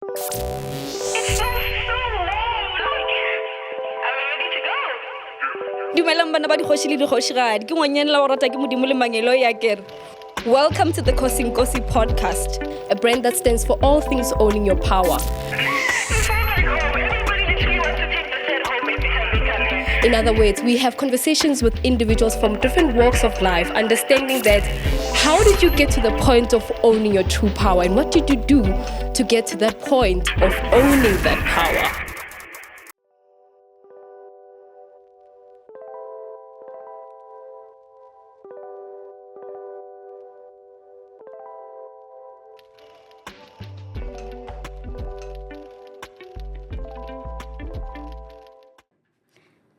It smells so low, I'm ready to go. Dumelang bana ba dikgoshi le dikgoshigadi ke ngwanyana la o rata ke modimo le mangelo ya kere. Welcome to the Kosinkosi podcast, a brand that stands for all things owning your power. It sounds like home. Everybody literally wants to take the set home every time they come here. In other words, we have conversations with individuals from different walks of life, understanding that how did you get to the point of owning your true power, and what did you do to get to that point of owning that power?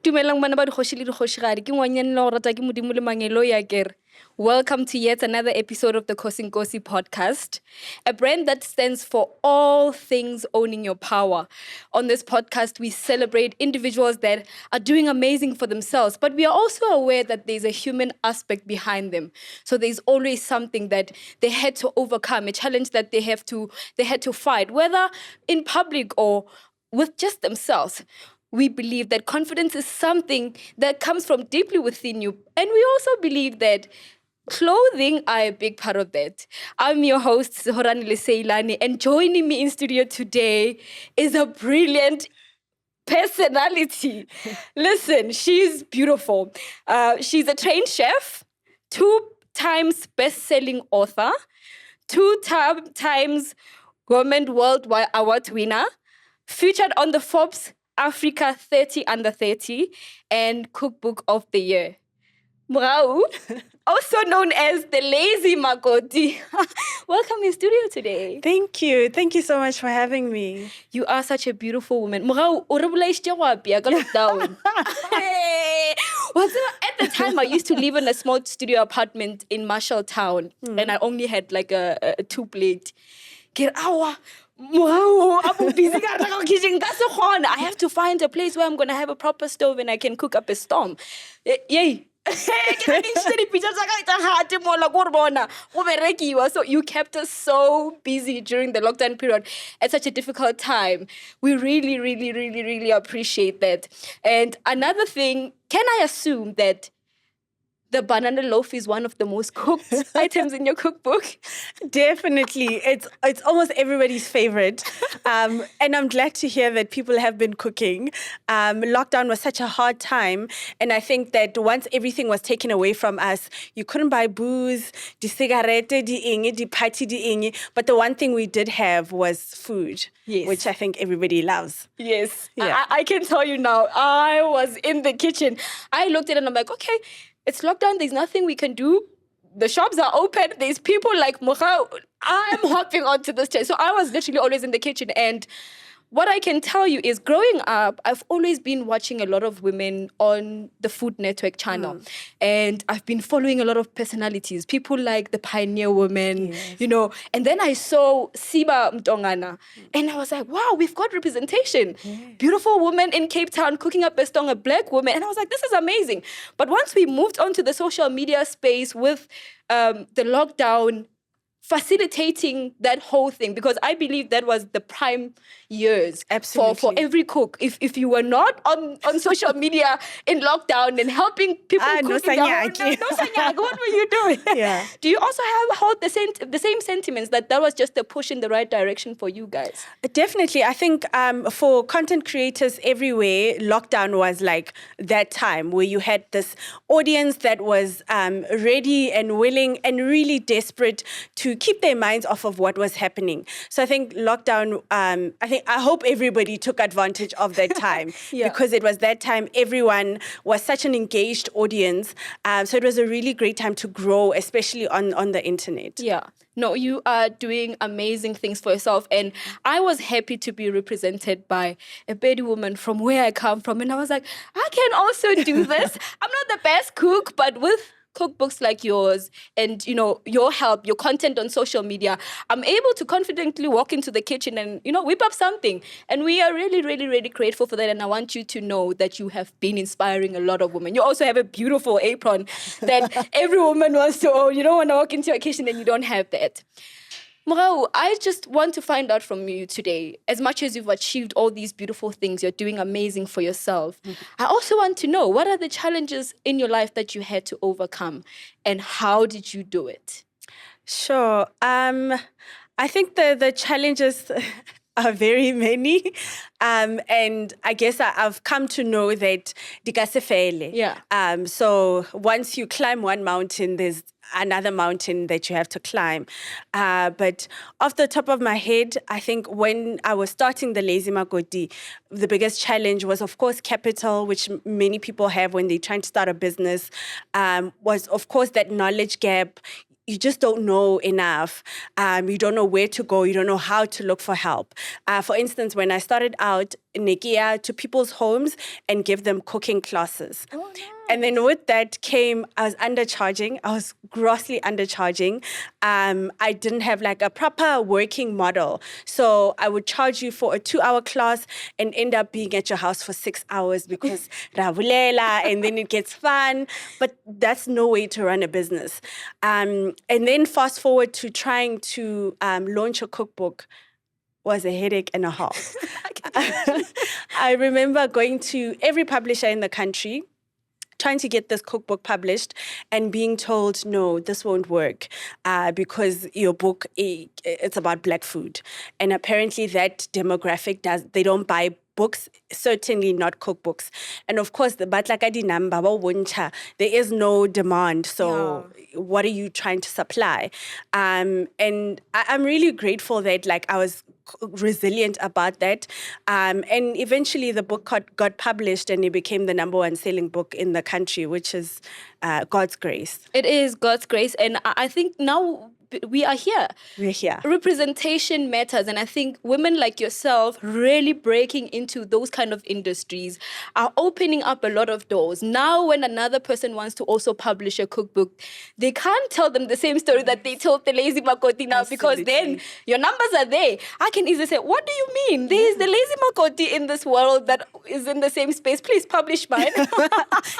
Dumelang bana ba dikgoshi le dikgoshigadi ke ngwanyana la o rata ke modimo le mangelo ya kere. Welcome to yet another episode of the Kosinkosi podcast, a brand that stands for all things owning your power. On this podcast, we celebrate individuals that are doing amazing for themselves, but we are also aware that there's a human aspect behind them. So there's always something that they had to overcome, a challenge that they had to fight, whether in public or with just themselves. We believe that confidence is something that comes from deeply within you. And we also believe that clothing are a big part of that. I'm your host, Zohorani Leseilani, and joining me in studio today is a brilliant personality. Listen, she's beautiful. She's a trained chef, 2 times best-selling author, 2 times Government Worldwide Award winner, featured on the Forbes Africa 30 Under 30 and Cookbook of the Year. Morao, also known as the LAZY Makoti. Welcome in studio today. Thank you. Thank you so much for having me. You are such a beautiful woman. Morao, o re bolaisitse go apea ka lockdown. At the time, I used to live in a small studio apartment in Marshalltown, and I only had like a 2 plate. Wow, I'm busy. I have to find a place where I'm going to have a proper stove and I can cook up a storm. Yay. So you kept us so busy during the lockdown period at such a difficult time. We really, really, really, really appreciate that. And another thing, can I assume that the banana loaf is one of the most cooked items in your cookbook? Definitely. It's almost everybody's favorite. And I'm glad to hear that people have been cooking. Lockdown was such a hard time. And I think that once everything was taken away from us, you couldn't buy booze, di cigarette, di ingi, di party, di ingi. But the one thing we did have was food, Yes. which I think everybody loves. Yes. Yeah. I can tell you now, I was in the kitchen. I looked at it and I'm like, okay, it's lockdown. There's nothing we can do. The shops are open. There's people like Mokha. I'm hopping onto this chair. So I was literally always in the kitchen. And what I can tell you is growing up, I've always been watching a lot of women on the Food Network channel. And I've been following a lot of personalities, people like the Pioneer Woman, you know. And then I saw Siba Mtongana. And I was like, wow, we've got representation. Beautiful woman in Cape Town cooking up a stong, a black woman. And I was like, this is amazing. But once we moved onto the social media space with the lockdown, facilitating that whole thing, because I believe that was the prime years for every cook. If you were not on social media in lockdown and helping people cook in their home, what were you doing? Yeah. Do you also hold the same sentiments that was just a push in the right direction for you guys? Definitely. I think for content creators everywhere, lockdown was like that time where you had this audience that was ready and willing and really desperate to keep their minds off of what was happening. So I think lockdown, I hope everybody took advantage of that time because it was that time everyone was such an engaged audience. So it was a really great time to grow, especially on the internet. Yeah. No, you are doing amazing things for yourself. And I was happy to be represented by a Bedi woman from where I come from. And I was like, I can also do this. I'm not the best cook, but with cookbooks like yours and, you know, your help, your content on social media, I'm able to confidently walk into the kitchen and, you know, whip up something. And we are really, really, really grateful for that. And I want you to know that you have been inspiring a lot of women. You also have a beautiful apron that every woman wants to own. You don't want to walk into a kitchen and you don't have that. Morao, I just want to find out from you today, as much as you've achieved all these beautiful things, you're doing amazing for yourself. I also want to know, what are the challenges in your life that you had to overcome, and how did you do it? Sure. I think the challenges are very many. And I guess I've come to know that dikasefele. Yeah. So once you climb one mountain, there's another mountain that you have to climb. But off the top of my head, I think when I was starting the Lazy Makoti, the biggest challenge was, of course, capital, which many people have when they're trying to start a business, was, of course, that knowledge gap. You just don't know enough. You don't know where to go. You don't know how to look for help. For instance, when I started out, Nikia to people's homes and give them cooking classes. Oh, nice. And then with that came, I was undercharging. I was grossly undercharging. I didn't have like a proper working model. So I would charge you for a 2-hour class and end up being at your house for 6 hours because ravulela, and then it gets fun. But that's no way to run a business. And then fast forward to trying to launch a cookbook was a headache and a half. I remember going to every publisher in the country, trying to get this cookbook published and being told, no, this won't work because your book, it's about Black food. And apparently that demographic they don't buy books, certainly not cookbooks. And of course, the Batlakadi number, there is no demand. So what are you trying to supply? And I'm really grateful that I was resilient about that. And eventually the book got published and it became the #1 selling book in the country, which is God's grace. It is God's grace. And I think now we are here. We're here. Representation matters. And I think women like yourself really breaking into those kind of industries are opening up a lot of doors. Now, when another person wants to also publish a cookbook, they can't tell them the same story that they told the Lazy Makoti now, because then your numbers are there. I can easily say, what do you mean? There is the Lazy Makoti in this world that is in the same space. Please publish mine.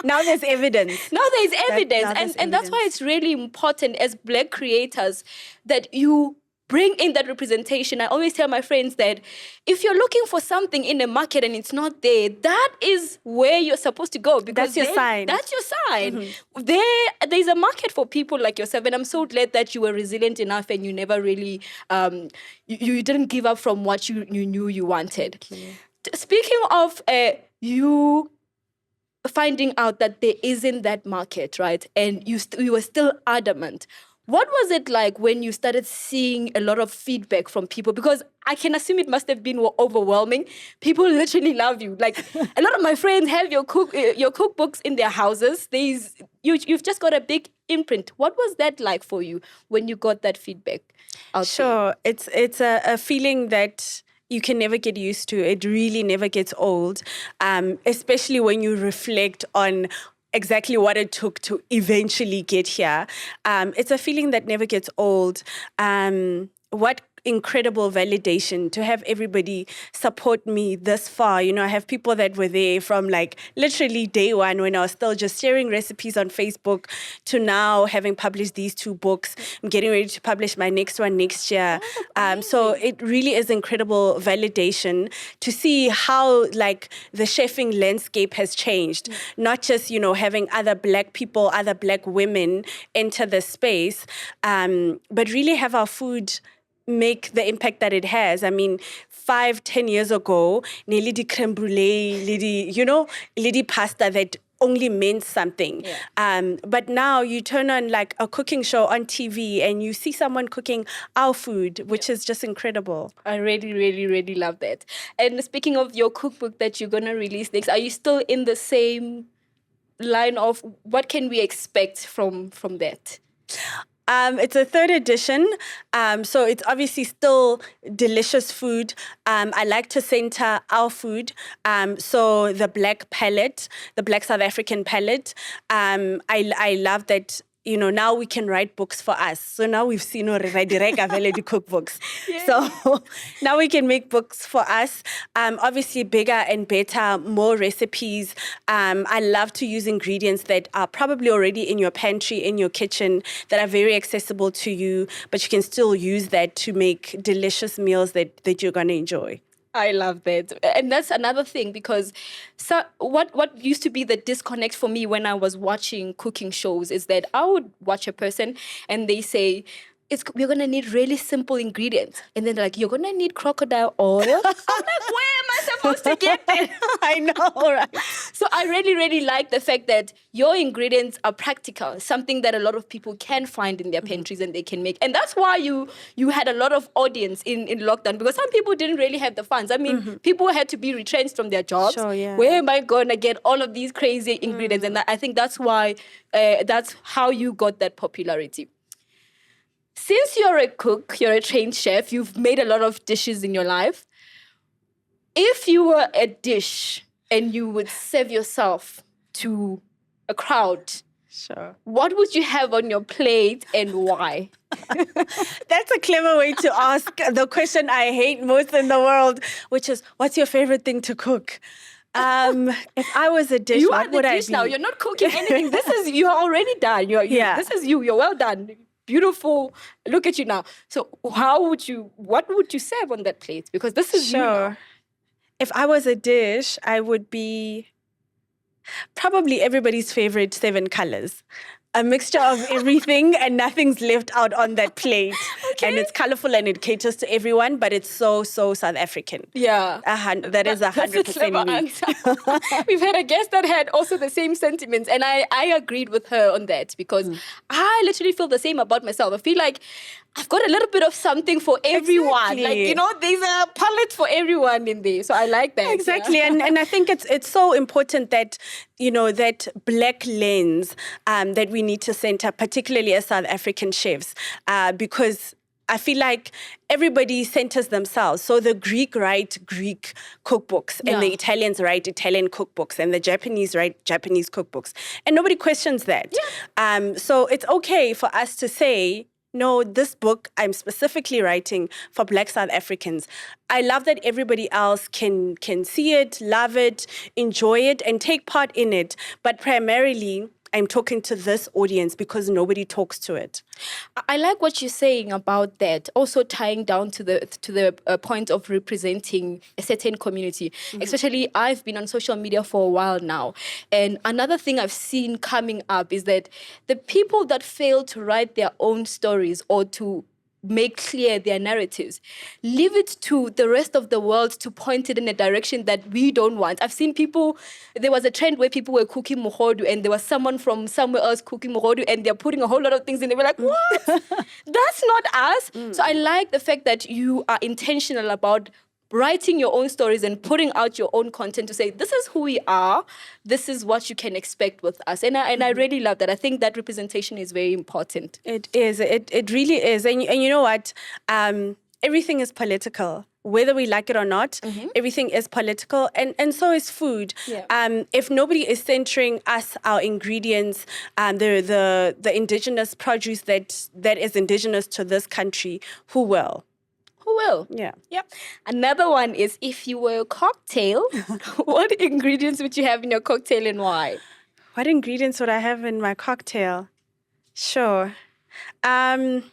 Now there's evidence. Now there's evidence. And that's why it's really important as Black creators that you bring in that representation. I always tell my friends that if you're looking for something in the market and it's not there, that is where you're supposed to go. Because that's your sign. That's your sign. There's a market for people like yourself. And I'm so glad that you were resilient enough and you never really, you didn't give up from what you knew you wanted. Speaking of you finding out that there isn't that market, right? And you were still adamant. What was it like when you started seeing a lot of feedback from people? Because I can assume it must have been overwhelming. People literally love you. Like a lot of my friends have your cookbooks in their houses. You've just got a big imprint. What was that like for you when you got that feedback out Sure. It's a feeling that you can never get used to. It really never gets old, especially when you reflect on exactly what it took to eventually get here. It's a feeling that never gets old. What incredible validation to have everybody support me this far. You know, I have people that were there from literally day one when I was still just sharing recipes on Facebook to now having published these 2 books. I'm getting ready to publish my next one next year. So it really is incredible validation to see how the chefing landscape has changed. Not just, having other Black people, other Black women enter the space, but really have our food make the impact that it has. I mean, 5-10 years ago, lady creme brulee, lady pasta that only meant something. Yeah. But now you turn on a cooking show on TV and you see someone cooking our food, which is just incredible. I really, really, really love that. And speaking of your cookbook that you're going to release next, are you still in the same line of what can we expect from that? It's a 3rd edition, so it's obviously still delicious food. I like to center our food, so the Black palate, the Black South African palate. I love that now we can write books for us. So now we've seen already cookbooks. So now we can make books for us. Obviously bigger and better, more recipes. I love to use ingredients that are probably already in your pantry, in your kitchen, that are very accessible to you, but you can still use that to make delicious meals that you're going to enjoy. I love that. And that's another thing, because what used to be the disconnect for me when I was watching cooking shows is that I would watch a person and they say, we're going to need really simple ingredients. And then they're like, you're going to need crocodile oil. I'm like, where am I supposed to get that? I know, right? So I really, really like the fact that your ingredients are practical, something that a lot of people can find in their pantries and they can make. And that's why you had a lot of audience in lockdown, because some people didn't really have the funds. I mean, people had to be retrenched from their jobs. Sure, yeah. Where am I going to get all of these crazy ingredients? And I think that's why, that's how you got that popularity. Since you're a cook, you're a trained chef, you've made a lot of dishes in your life. If you were a dish and you would serve yourself to a crowd, sure, what would you have on your plate and why? That's a clever way to ask the question I hate most in the world, which is, what's your favorite thing to cook? If I was a dish, what would I be? Now. You're not cooking anything. You're already done. This is you. You're well done. Beautiful. Look at you now. So what would you serve on that plate? Because this is you now. If I was a dish, I would be probably everybody's favorite 7 colors. A mixture of everything and nothing's left out on that plate. Okay. And it's colorful and it caters to everyone, but it's so South African. Yeah. That is 100% me. We've had a guest that had also the same sentiments, and I agreed with her on that, because I literally feel the same about myself. I feel like I've got a little bit of something for everyone. Exactly. Like, there's a palette for everyone in there. So I like that. Exactly. Yeah. And I think it's so important that, that black lens that we need to center, particularly as South African chefs, because I feel like everybody centers themselves. So the Greek write Greek cookbooks, and the Italians write Italian cookbooks, and the Japanese write Japanese cookbooks. And nobody questions that. Yeah. So it's okay for us to say, no, this book I'm specifically writing for Black South Africans. I love that everybody else can see it, love it, enjoy it, and take part in it. But primarily, I'm talking to this audience because nobody talks to it. I like what you're saying about that. Also tying down to the point of representing a certain community. Especially, I've been on social media for a while now, and another thing I've seen coming up is that the people that fail to write their own stories or to make clear their narratives, leave it to the rest of the world to point it in a direction that we don't want. I've seen people, there was a trend where people were cooking mohodu and there was someone from somewhere else cooking mohodu and they're putting a whole lot of things in. They were like, what? That's not us. So I like the fact that you are intentional about writing your own stories and putting out your own content to say, this is who we are, this is what you can expect with us. And I really love that. I think that representation is very important. It is. It really is. And you know what? Everything is political. Whether we like it or not, everything is political, and so is food. Yeah. If nobody is centering us, our ingredients, the indigenous produce that is indigenous to this country, who will? Who will? Yeah. Yep. Another one is, if you were a cocktail, what ingredients would you have in your cocktail and why? What ingredients would I have in my cocktail? Sure. It'll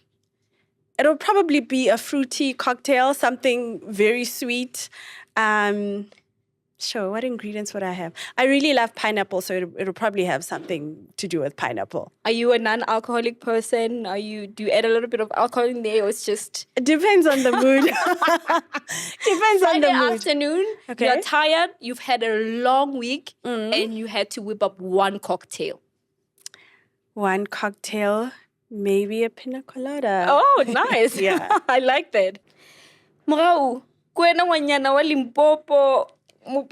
probably be a fruity cocktail, something very sweet. Sure, what ingredients would I have? I really love pineapple, so it'll probably have something to do with pineapple. Are you a non-alcoholic person? Do you add a little bit of alcohol in there, or it's just... It depends on the mood. Depends on the mood. Afternoon, okay. You're tired, you've had a long week, and you had to whip up one cocktail. One cocktail, maybe a pina colada. Oh, nice. Yeah. I like that. Morao, kwena wanyana wa Limpopo. And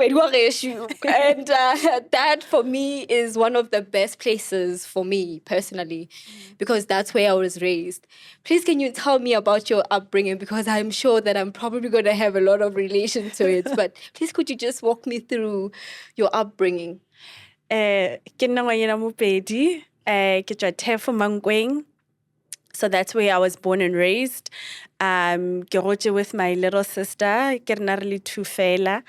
that for me is one of the best places for me personally, because that's where I was raised. Please, can you tell me about your upbringing? Because I'm sure that I'm probably going to have a lot of relation to it. But please, could you just walk me through your upbringing? ke tswa Tefo Mankweng. So that's where I was born and raised. Ke gotse with my little sister, ke rena re le two fela.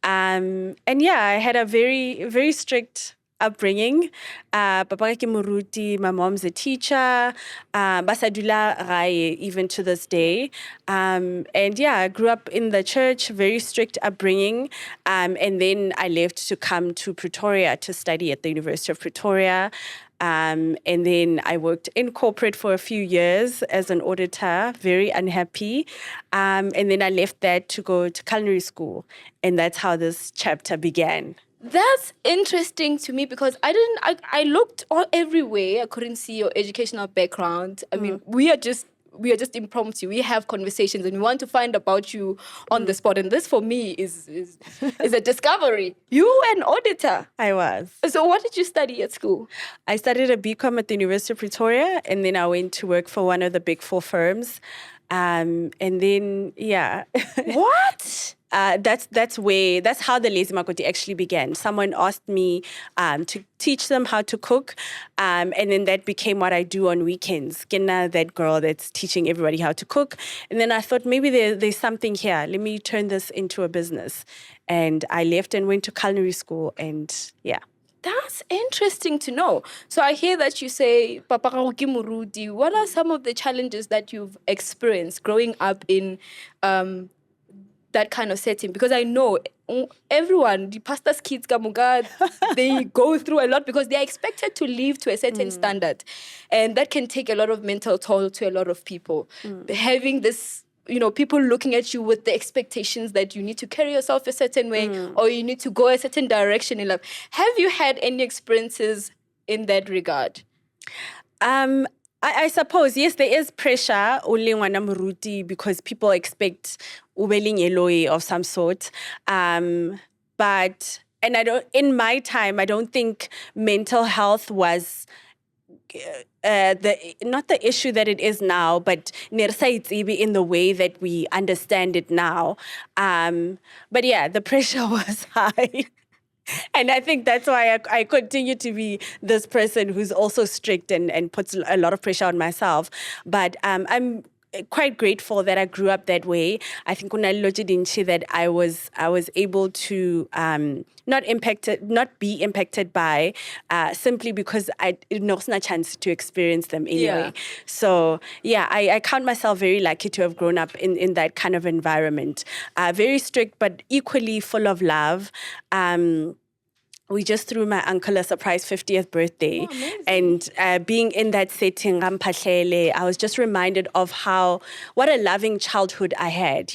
And yeah, I had a very, very strict upbringing. Papa ke moruti, my mom's a teacher. Ba sa dula gae even to this day. And yeah, I grew up in the church, very strict upbringing. And then I left to come to Pretoria to study at the University of Pretoria. And then I worked in corporate for a few years as an auditor, very unhappy. And then I left that to go to culinary school. And that's how this chapter began. That's interesting to me because I looked all everywhere. I couldn't see your educational background. I mean, we are just impromptu. We have conversations and we want to find about you on the spot. And this for me is a discovery. You were an auditor. I was. So what did you study at school? I studied a BCom at the University of Pretoria, and then I went to work for one of the big four firms. And then, yeah. What? That's how the Lazy Makoti actually began. Someone asked me to teach them how to cook, and then that became what I do on weekends. Kena, that girl that's teaching everybody how to cook. And then I thought maybe there's something here. Let me turn this into a business. And I left and went to culinary school, and yeah. That's interesting to know. So I hear that you say, Papa Raoki Murudi. What are some of the challenges that you've experienced growing up in that kind of setting? Because I know everyone, the pastor's kids, Kamuga, they go through a lot because they are expected to live to a certain standard. And that can take a lot of mental toll to a lot of people. Having this, people looking at you with the expectations that you need to carry yourself a certain way or you need to go a certain direction in life. Have you had any experiences in that regard? I suppose, yes, there is pressure because people expect ubeling eloi of some sort. But in my time, I don't think mental health was not the issue that it is now, but in the way that we understand it now. But yeah, the pressure was high. And I think that's why I continue to be this person who's also strict and puts a lot of pressure on myself. But I'm quite grateful that I grew up that way. I think that I was able to not be impacted by simply because I not a chance to experience them anyway. Yeah. So yeah, I count myself very lucky to have grown up in that kind of environment. Very strict, but equally full of love. We just threw my uncle a surprise 50th birthday. And being in that setting, I was just reminded of what a loving childhood I had.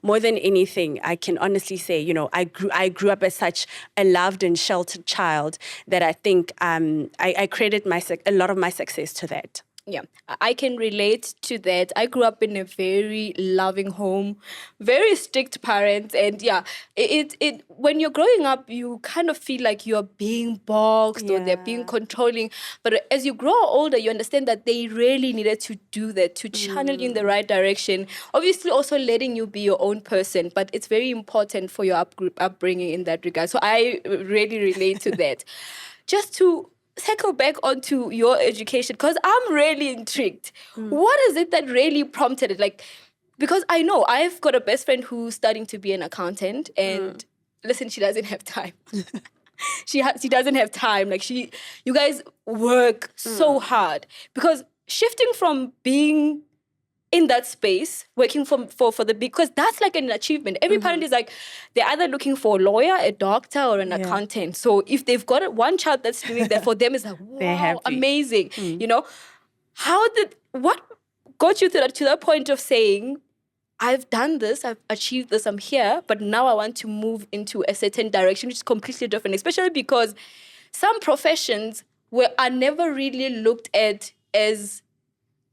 More than anything, I can honestly say, I grew up as such a loved and sheltered child that I think I credit a lot of my success to that. Yeah, I can relate to that. I grew up in a very loving home, very strict parents, and yeah, it when you're growing up, you kind of feel like you're being boxed or they're being controlling. But as you grow older, you understand that they really needed to do that to channel you in the right direction. Obviously, also letting you be your own person, but it's very important for your upbringing in that regard. So I really relate to that. Just to circle back onto your education, because I'm really intrigued. What is it that really prompted it? Because I know I've got a best friend who's studying to be an accountant, and listen, she doesn't have time. She doesn't have time. You guys work so hard, because shifting from being in that space, working for the big, because that's like an achievement. Every parent is like, they're either looking for a lawyer, a doctor, or an accountant. So if they've got one child that's doing that, for them, it's like, wow, amazing. What got you to that point of saying, I've done this, I've achieved this, I'm here, but now I want to move into a certain direction, which is completely different, especially because some professions are never really looked at as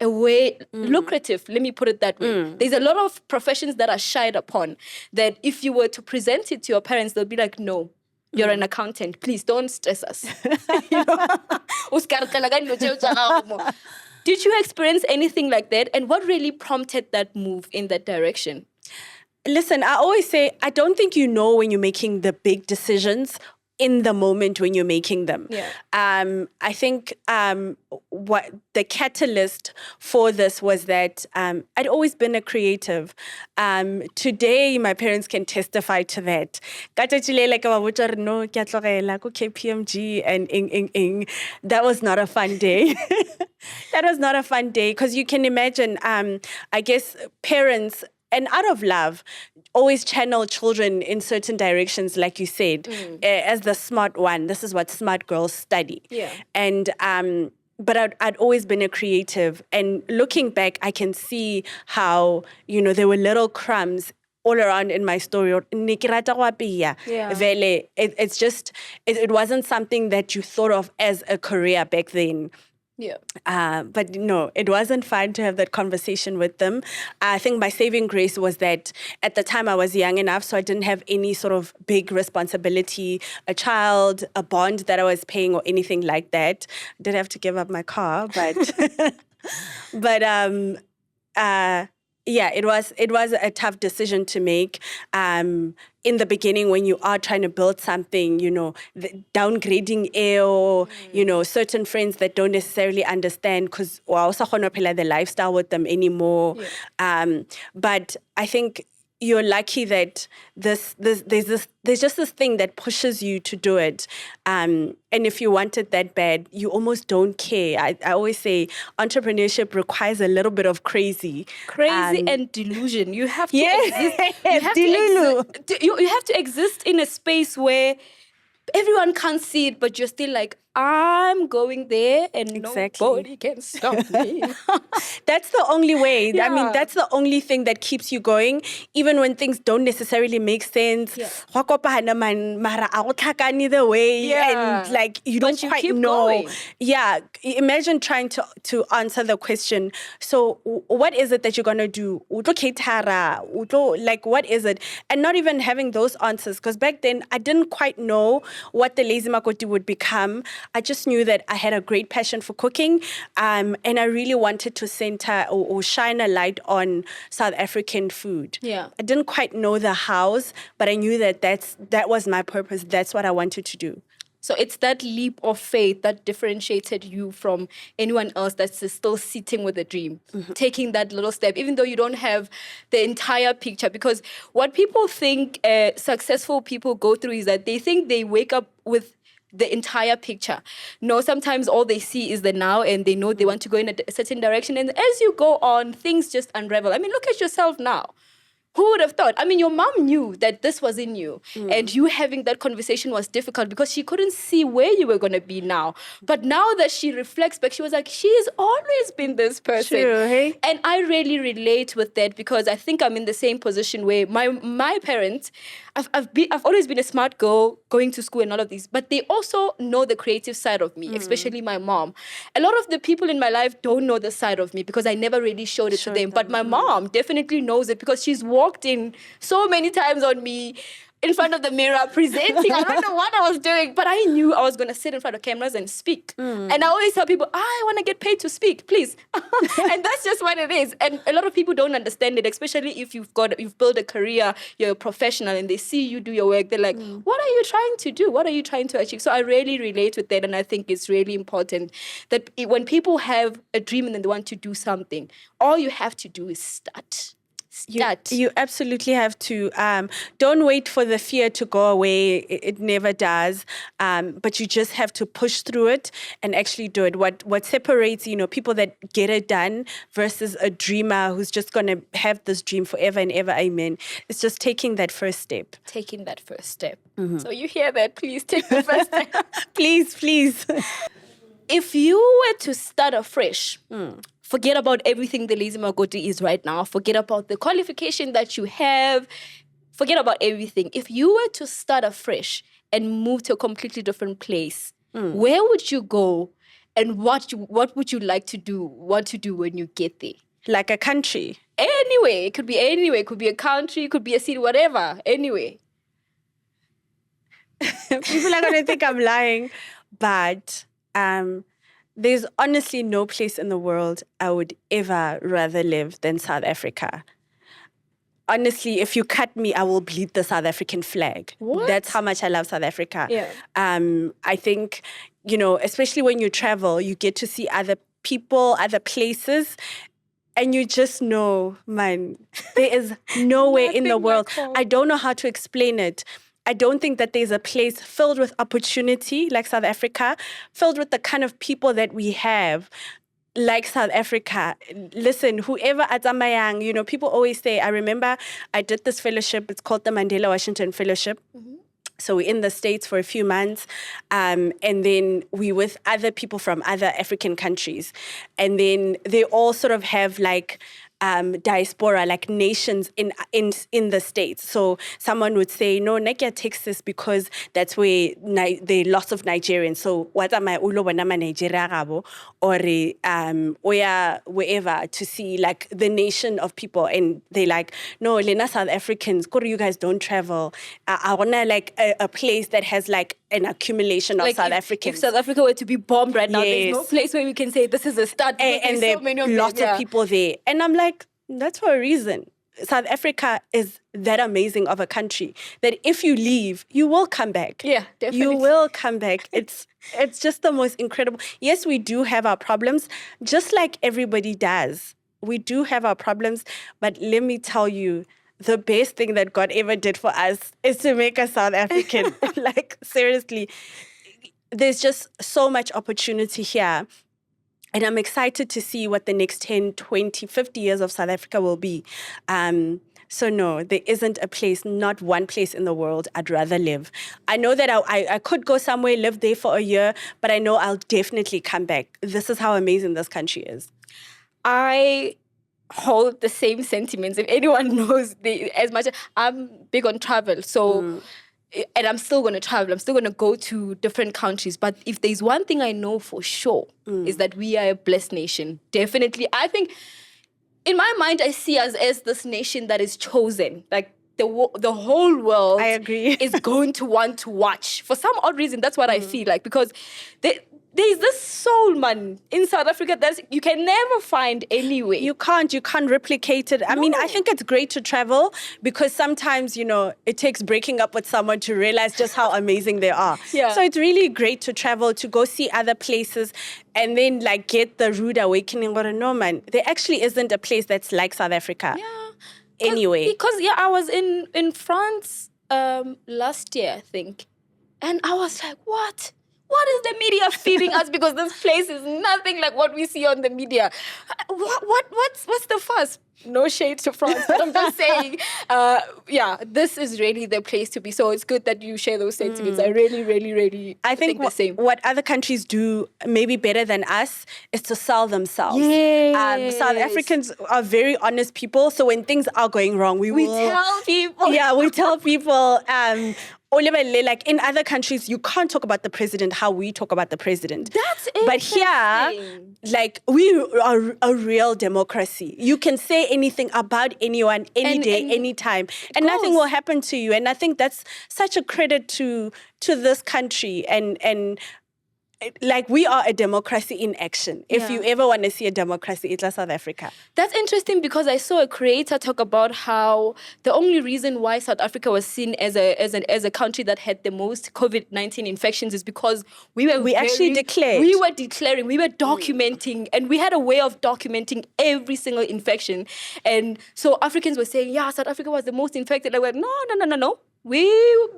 a way lucrative, let me put it that way. There's a lot of professions that are shied upon, that if you were to present it to your parents, they'll be like, no, you're an accountant. Please don't stress us. Did you experience anything like that? And what really prompted that move in that direction? Listen, I always say, I don't think when you're making the big decisions in the moment when you're making them. Yeah. I think what the catalyst for this was that I'd always been a creative. Today, my parents can testify to that. No, KPMG and ing. That was not a fun day. That was not a fun day because you can imagine, I guess, parents, and out of love, always channel children in certain directions, like you said, as the smart one. This is what smart girls study. Yeah. And but I'd always been a creative. And looking back, I can see how, there were little crumbs all around in my story. Yeah. It's just, it wasn't something that you thought of as a career back then. Yeah. But no, it wasn't fun to have that conversation with them. I think my saving grace was that at the time I was young enough, so I didn't have any sort of big responsibility, a child, a bond that I was paying or anything like that. I did have to give up my car, but yeah, it was a tough decision to make. In the beginning, when you are trying to build something, the downgrading or, certain friends that don't necessarily understand because we also can't play the lifestyle with them anymore. Yeah. But I think you're lucky that there's just this thing that pushes you to do it. And if you want it that bad, you almost don't care. I always say entrepreneurship requires a little bit of crazy And delusion. You have to exist. You have to exist in a space where everyone can't see it, but you're still like, I'm going there and nobody can stop me. That's the only way. Yeah. I mean, that's the only thing that keeps you going, even when things don't necessarily make sense. Yeah. Either way, Yeah. and like you don't you quite keep know. going. Yeah, imagine trying to answer the question. So, what is it that you're gonna do? Like, what is it? And not even having those answers, because back then I didn't quite know what the Lazy Makoti would become. I just knew that I had a great passion for cooking, and I really wanted to center or shine a light on South African food. Yeah. I didn't quite know the hows, but I knew that was my purpose. That's what I wanted to do. So it's that leap of faith that differentiated you from anyone else that's still sitting with a dream, taking that little step, even though you don't have the entire picture. Because what people think successful people go through is that they think they wake up with the entire picture. No, sometimes all they see is the now, and they know they want to go in a certain direction. And as you go on, things just unravel. I mean, look at yourself now. Who would have thought? I mean, your mom knew that this was in you, and you having that conversation was difficult because she couldn't see where you were going to be now. But now that she reflects back, she was like, she's always been this person. True, hey? And I really relate with that because I think I'm in the same position where my parents, I've always been a smart girl going to school and all of these, but they also know the creative side of me, especially my mom. A lot of the people in my life don't know the side of me because I never really showed it to them. But my mom definitely knows it because she's walked in so many times on me in front of the mirror presenting. I don't know what I was doing, but I knew I was going to sit in front of cameras and speak. And I always tell people, I want to get paid to speak, please. And that's just what it is. And a lot of people don't understand it, especially if you've built a career, you're a professional, and they see you do your work. They're like, what are you trying to do? What are you trying to achieve? So I really relate with that. And I think it's really important that when people have a dream and then they want to do something, all you have to do is start. You absolutely have to. Don't wait for the fear to go away. It never does. But you just have to push through it and actually do it. What separates, people that get it done versus a dreamer who's just going to have this dream forever and ever, amen, it's just taking that first step. Taking that first step. So you hear that? Please take the first step. Please. If you were to start afresh, forget about everything the Lazy Makoti is right now. Forget about the qualification that you have. Forget about everything. If you were to start afresh and move to a completely different place, where would you go, and what would you like to do? Want to do when you get there? Like a country. Anyway, it could be anywhere. It could be a country. It could be a city. Whatever. Anyway. People are gonna think I'm lying, but there's honestly no place in the world I would ever rather live than South Africa. honestly, if you cut me, I will bleed the South African flag. What? That's how much I love South Africa. Yeah. I think, especially when you travel, you get to see other people, other places, and you just know, man, there is nowhere in the Nothing world. like home. I don't know how to explain it. I don't think that there's a place filled with opportunity like South Africa, filled with the kind of people that we have like South Africa. Listen, whoever atamayang, people always say, I remember I did this fellowship, it's called the Mandela Washington Fellowship. So we're in the States for a few months, and then we're with other people from other African countries. And then they all sort of have like diaspora, like nations in the States. So someone would say, no, Nekia takes this because that's where there are lots of Nigerians. So what am I ulo wanama Nigeria gabo or oya wherever to see like the nation of people, and they like, no, Lena South Africans, you guys don't travel. I wanna like a place that has like an accumulation of Like South if Africans. South Africa were to be bombed right now, there's no Yes. place where we can say this is a start. And there's there so many are of lots them, of people there. And I'm like, that's for a reason. South Africa is that amazing of a country that if you leave, you will come back. Yeah, definitely. You will come back. It's just the most incredible. Yes, we do have our problems, just like everybody does. We do have our problems, but let me tell you, the best thing that God ever did for us is to make us South African. Like, seriously, there's just so much opportunity here. And I'm excited to see what the next 10, 20, 50 years of South Africa will be. So no, there isn't a place, not one place in the world I'd rather live. I know that I could go somewhere, live there for a year, but I know I'll definitely come back. This is how amazing this country is. I hold the same sentiments. If anyone knows, as much I'm big on travel, so and I'm still going to travel. I'm still going to go to different countries. But if there's one thing I know for sure is that we are a blessed nation. Definitely, I think in my mind I see us as this nation that is chosen. Like the whole world, I agree. is going to want to watch for some odd reason. That's what I feel like, because there's this soul, man, in South Africa that you can never find anywhere. You can't replicate it. I mean, I think it's great to travel because sometimes, it takes breaking up with someone to realize just how amazing they are. Yeah. So it's really great to travel, to go see other places and then like get the rude awakening. But no, man, there actually isn't a place that's like South Africa. Yeah. Anyway. Because I was in France last year, I think. And I was like, what? What is the media feeding us? Because this place is nothing like what we see on the media. What's the fuss? No shade to France, but I'm just saying, this is really the place to be. So it's good that you share those sentiments. I really, really, really think the same. What other countries do maybe better than us is to sell themselves. Yes. South Africans are very honest people. So when things are going wrong, we tell people. Yeah, we tell people. Like in other countries, you can't talk about the president how we talk about the president. That's But here, like, we are a real democracy. You can say anything about anyone, any day, anytime, and nothing will happen to you. And I think that's such a credit to this country. And like, we are a democracy in action. If you ever want to see a democracy, it's South Africa. That's interesting because I saw a creator talk about how the only reason why South Africa was seen as a country that had the most COVID-19 infections is because we actually declared. We were declaring, we were documenting, and we had a way of documenting every single infection. And so Africans were saying, South Africa was the most infected. Like, no. We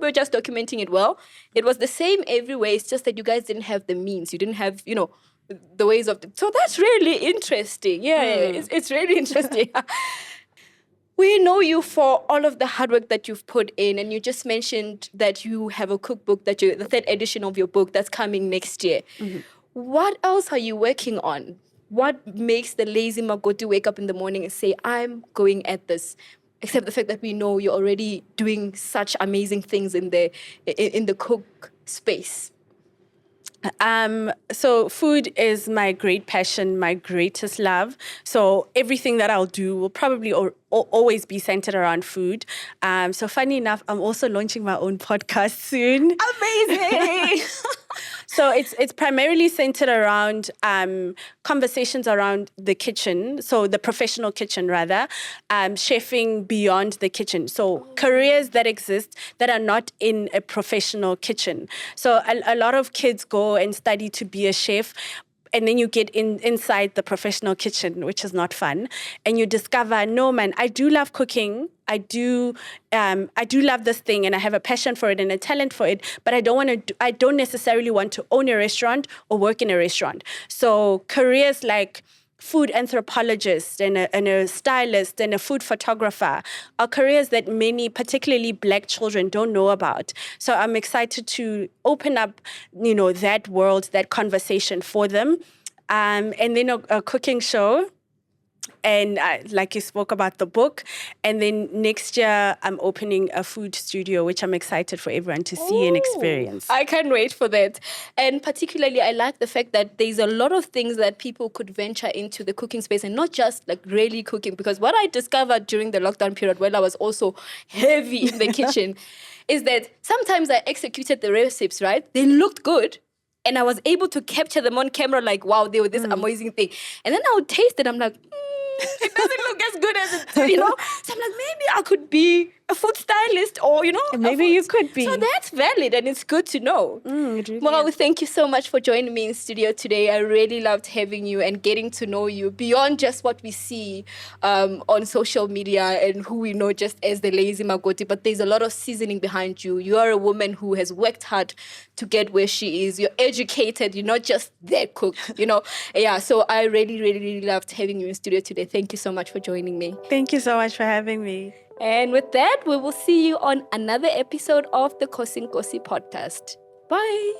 were just documenting it well. It was the same everywhere. It's just that you guys didn't have the means. You didn't have, the ways of... So that's really interesting. Yeah, it's really interesting. We know you for all of the hard work that you've put in. And you just mentioned that you have a cookbook, the 3rd edition of your book that's coming next year. What else are you working on? What makes the Lazy Makoti wake up in the morning and say, I'm going at this? Except the fact that we know you're already doing such amazing things in the cook space. So food is my great passion, my greatest love. So everything that I'll do will probably always be centered around food. So funny enough, I'm also launching my own podcast soon. Amazing! So it's primarily centered around conversations around the kitchen, so the professional kitchen rather, chefing beyond the kitchen. So careers that exist that are not in a professional kitchen. So a lot of kids go and study to be a chef, and then you get inside the professional kitchen, which is not fun. And you discover, no, man, I do love cooking. I do love this thing, and I have a passion for it and a talent for it. But I don't necessarily want to own a restaurant or work in a restaurant. So careers like food anthropologist and a stylist and a food photographer are careers that many, particularly Black children, don't know about. So I'm excited to open up, that world, that conversation for them. And then a cooking show. And like you spoke about the book. And then next year, I'm opening a food studio, which I'm excited for everyone to see and experience. I can't wait for that. And particularly, I like the fact that there's a lot of things that people could venture into the cooking space, and not just like really cooking. Because what I discovered during the lockdown period, while I was also heavy in the kitchen, is that sometimes I executed the recipes, right? They looked good. And I was able to capture them on camera like, wow, they were this amazing thing. And then I would taste it. I'm like, it doesn't look as good as it, So I'm like, maybe I could be a food stylist or, Maybe you could be. So that's valid and it's good to know. It really Well, is. thank you so much for joining me in studio today. I really loved having you and getting to know you beyond just what we see on social media and who we know just as the Lazy Makoti. But there's a lot of seasoning behind you. You are a woman who has worked hard to get where she is. You're educated. You're not just there cooked, Yeah, so I really, really, really loved having you in studio today. Thank you so much for joining me. Thank you so much for having me. And with that, we will see you on another episode of the Kosi podcast. Bye.